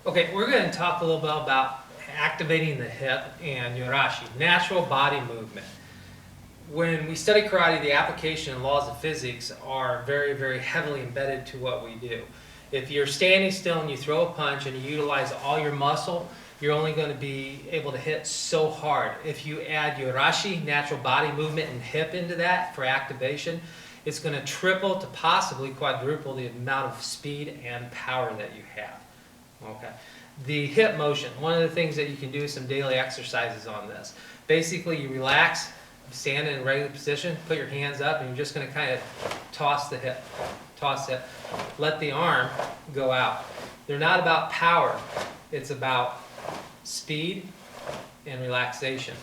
Okay, we're going to talk a little bit about activating the hip and yorashi, natural body movement. When we study karate, the application and laws of physics are very, very heavily embedded to what we do. If you're standing still and you throw a punch and you utilize all your muscle, you're only going to be able to hit so hard. If you add yorashi, natural body movement, and hip into that for activation, it's going to triple to possibly quadruple the amount of speed and power that you have. Okay. The hip motion, one of the things that you can do is some daily exercises on this. Basically, you relax, stand in a regular position, put your hands up, and you're just going to kind of toss the hip. Toss it. Let the arm go out. They're not about power. It's about speed and relaxation.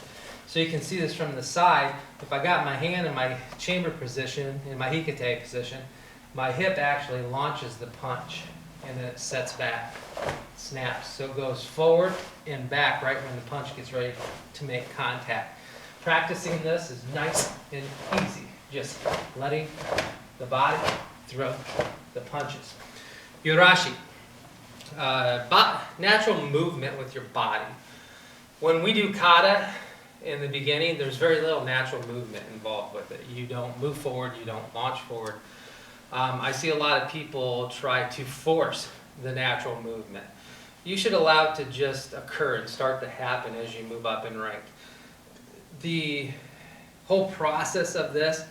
So you can see this from the side. If I got my hand in my chamber position, in my hikate position, my hip actually launches the punch, and then it sets back, snaps. So it goes forward and back right when the punch gets ready to make contact. Practicing this is nice and easy. Just letting the body throw the punches. Yorashi, natural movement with your body. When we do kata in the beginning, there's very little natural movement involved with it. You don't move forward, you don't launch forward. I see a lot of people try to force the natural movement. You should allow it to just occur and start to happen as you move up in rank. The whole process of this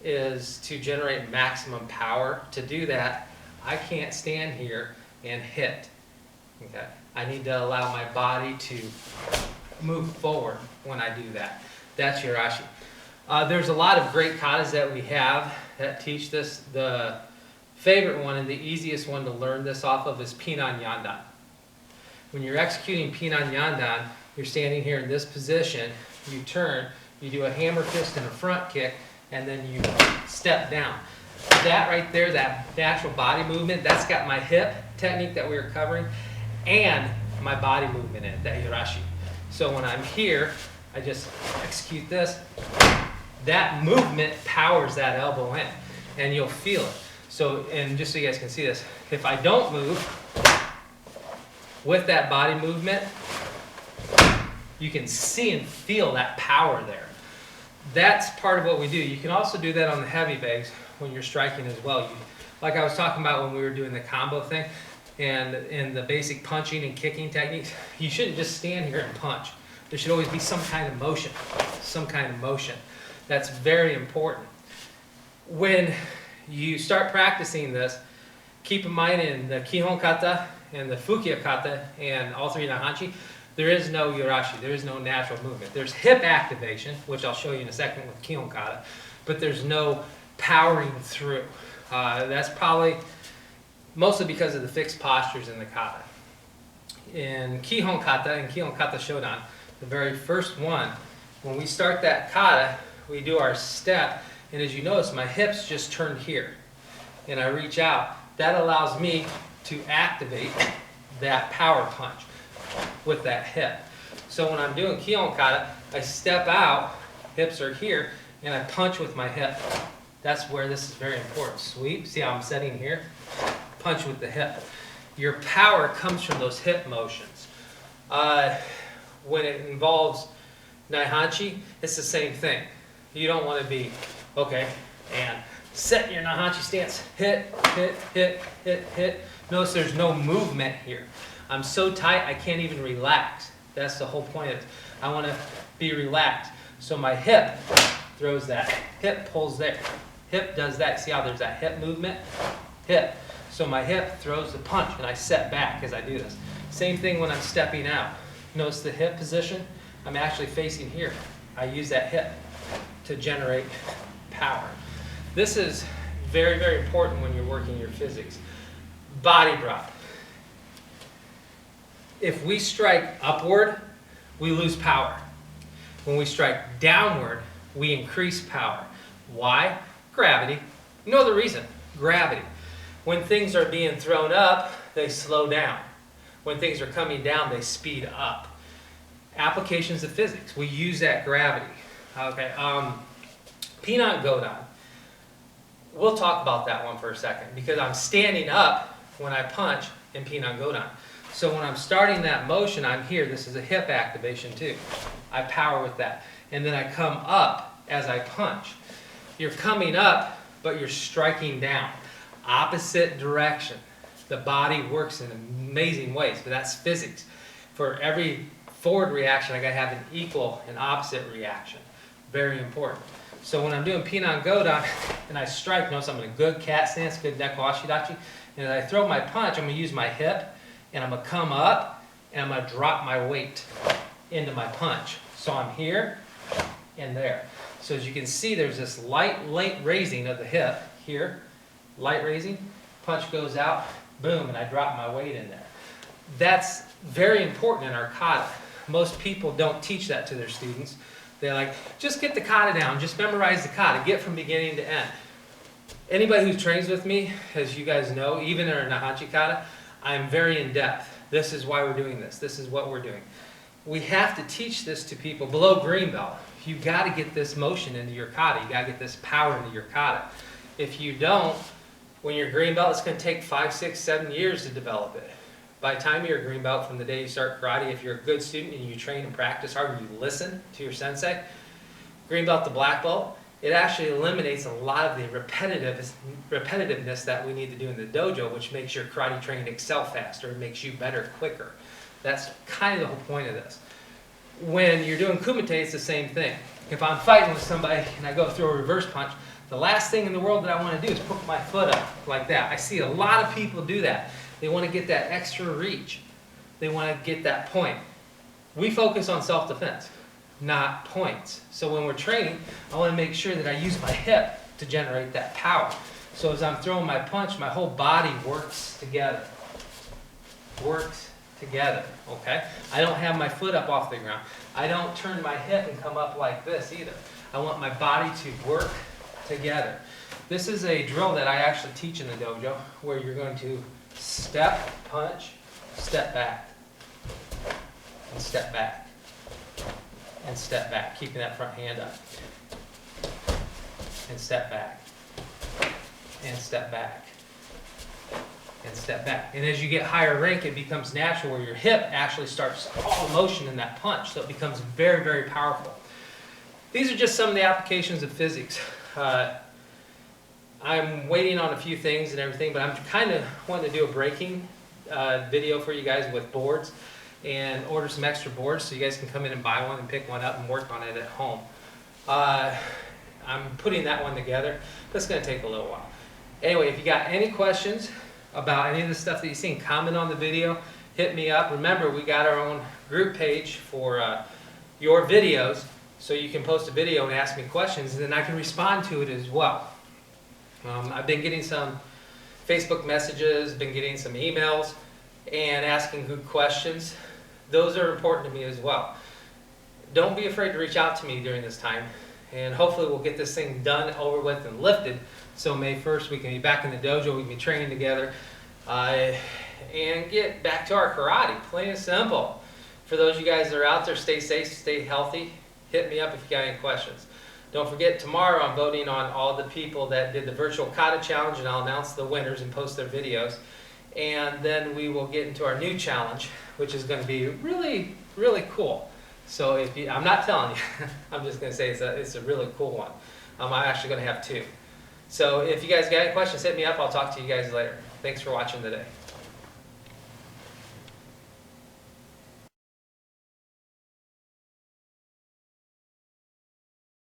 is to generate maximum power. To do that, I can't stand here and hit. Okay? I need to allow my body to move forward when I do that. That's yorashi. There's a lot of great katas that we have that teach this. The favorite one and the easiest one to learn this off of is Pinan Yandan. When you're executing Pinan Yandan, you're standing here in this position, you turn, you do a hammer fist and a front kick, and then you step down. That right there, that natural body movement, that's got my hip technique that we were covering and my body movement in it, that yorashi. So when I'm here, I just execute this. That movement powers that elbow in, and you'll feel it. So, and just so you guys can see this, if I don't move with that body movement, you can see and feel that power there. That's part of what we do. You can also do that on the heavy bags when you're striking as well. Like I was talking about when we were doing the combo thing, and in the basic punching and kicking techniques, you shouldn't just stand here and punch. There should always be some kind of motion, some kind of motion. That's very important. When you start practicing this, keep in mind in the Kihon Kata and the Fukiya Kata and all three Naihanchi, there is no yorashi, there is no natural movement. There's hip activation, which I'll show you in a second with Kihon Kata, but there's no powering through. That's probably mostly because of the fixed postures in the kata. In Kihon Kata and Kihon Kata Shodan, the very first one, when we start that kata, we do our step, and as you notice, my hips just turned here, and I reach out. That allows me to activate that power punch with that hip. So when I'm doing Kihon Kata, I step out, hips are here, and I punch with my hip. That's where this is very important. Sweep, see how I'm setting here? Punch with the hip. Your power comes from those hip motions. When it involves Naihanchi, it's the same thing. You don't want to be, okay, and set your Naihanchi stance, hit, hit, hit, hit, hit. Notice there's no movement here. I'm so tight I can't even relax. That's the whole point of it. I want to be relaxed. So my hip throws that. Hip pulls there. Hip does that. See how there's that hip movement? Hip. So my hip throws the punch and I set back as I do this. Same thing when I'm stepping out. Notice the hip position? I'm actually facing here. I use that hip to generate power. This is very, very important when you're working your physics. Body drop. If we strike upward, we lose power. When we strike downward, we increase power. Why? Gravity. No other reason. Gravity. When things are being thrown up, they slow down. When things are coming down, they speed up. Applications of physics. We use that gravity. Okay. Pinan Godan. We'll talk about that one for a second because I'm standing up when I punch in Pinan Godan. So when I'm starting that motion, I'm here. This is a hip activation too. I power with that. And then I come up as I punch. You're coming up, but you're striking down. Opposite direction. The body works in amazing ways, but that's physics. For every forward reaction, I gotta have an equal and opposite reaction. Very important. So when I'm doing Pinan Godan and I strike, notice I'm in a good cat stance, good Neko Ashidachi. And as I throw my punch, I'm gonna use my hip and I'm gonna come up and I'm gonna drop my weight into my punch. So I'm here and there. So as you can see, there's this light raising of the hip here, light raising, punch goes out, boom, and I drop my weight in there. That's very important in our kata. Most people don't teach that to their students. They're like, just get the kata down, just memorize the kata, get from beginning to end. Anybody who trains with me, as you guys know, even in our Naihanchi kata, I'm very in depth. This is why we're doing this. This is what we're doing. We have to teach this to people below green belt. You got to get this motion into your kata. You got to get this power into your kata. If you don't, when you're green belt, it's going to take 5, 6, 7 years to develop it. By the time you're a green belt, from the day you start karate, if you're a good student and you train and practice hard and you listen to your sensei, green belt to black belt, it actually eliminates a lot of the repetitiveness that we need to do in the dojo, which makes your karate training excel faster and makes you better quicker. That's kind of the whole point of this. When you're doing kumite, it's the same thing. If I'm fighting with somebody and I go throw a reverse punch, the last thing in the world that I want to do is put my foot up like that. I see a lot of people do that. They want to get that extra reach. They want to get that point. We focus on self-defense, not points. So when we're training, I want to make sure that I use my hip to generate that power. So as I'm throwing my punch, my whole body works together. Works together, okay? I don't have my foot up off the ground. I don't turn my hip and come up like this either. I want my body to work together. This is a drill that I actually teach in the dojo where you're going to step, punch, step back, and step back, and step back, keeping that front hand up, and step back, and step back, and step back. And as you get higher rank, it becomes natural where your hip actually starts all the motion in that punch, so it becomes very, very powerful. These are just some of the applications of physics. I'm waiting on a few things and everything, but I'm kind of wanting to do a breaking video for you guys with boards and order some extra boards so you guys can come in and buy one and pick one up and work on it at home. I'm putting that one together. That's going to take a little while. Anyway, if you got any questions about any of the stuff that you've seen, comment on the video, hit me up. Remember, we got our own group page for your videos, so you can post a video and ask me questions, and then I can respond to it as well. I've been getting some Facebook messages, been getting some emails, and asking good questions. Those are important to me as well. Don't be afraid to reach out to me during this time, and hopefully we'll get this thing done, over with, and lifted. So May 1st we can be back in the dojo, we can be training together, and get back to our karate, plain and simple. For those of you guys that are out there, stay safe, stay healthy. Hit me up if you got any questions. Don't forget, tomorrow I'm voting on all the people that did the virtual kata challenge, and I'll announce the winners and post their videos. And then we will get into our new challenge, which is going to be really, really cool. So if you, I'm not telling you, I'm just going to say it's a really cool one. I'm actually going to have 2. So if you guys got any questions, hit me up. I'll talk to you guys later. Thanks for watching today.